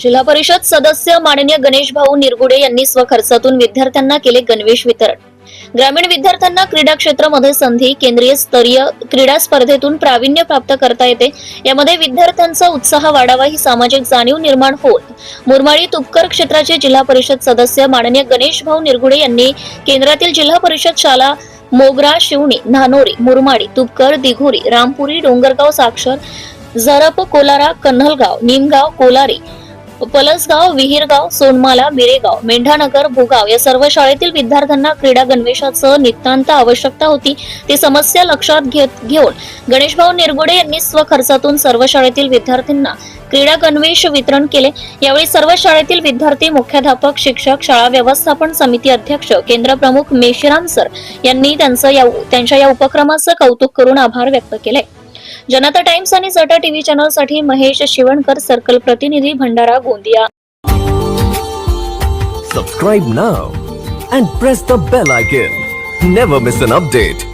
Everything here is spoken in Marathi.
जिल्हा परिषद सदस्य माननीय गणेश भाऊ निरगुडे यांनी स्वखर्चातून विद्यार्थ्यांना केले गणवेश वितरण। ग्रामीण विद्यार्थ्यांना क्रीडा क्षेत्रामध्ये संधी, केंद्रीय स्तरीय क्रीडा स्पर्धेतून प्रावीण्य प्राप्त करता येते। यामध्ये विद्यार्थ्यांचा उत्साह वाढावा ही सामाजिक जाणीव निर्माण होत मुरमाडी तुपकर क्षेत्राचे जिल्हा परिषद सदस्य माननीय गणेश भाऊ निरगुडे यांनी केंद्रातील जिल्हा परिषद शाळा मोगरा, शिवणी, नानोरी, मुरमाडी, तुपकर, दिघोरी, रामपुरी, डोंगरगाव, साक्षर, झरप, कोलारा, कन्हलगाव, निमगाव, कोलारी, पलसगाव, विहीरगाव, सोनमाला, मिरेगाव, मेंढानगर, भुगाव या सर्व शाळेतील विद्यार्थ्यांना क्रीडा गणवेशाचं नितांत आवश्यकता होती। ती समस्या लक्षात घेऊन गणेशभाऊ निरगुडे यांनी स्वखर्चातून सर्व शाळेतील विद्यार्थ्यांना क्रीडा गणवेश वितरण केले। यावेळी सर्व शाळेतील विद्यार्थी, मुख्याध्यापक, शिक्षक, शाळा व्यवस्थापन समिती अध्यक्ष, केंद्र प्रमुख मेश्राम सर यांनी त्यांच्या या उपक्रमाचं कौतुक करून आभार व्यक्त केले। जनता टाइम्स आणि जटा टीव्ही चॅनल साठी महेश शिवणकर, सर्कल प्रतिनिधी, Bhandara, Gondia. Subscribe now and press the bell icon. Never miss an update.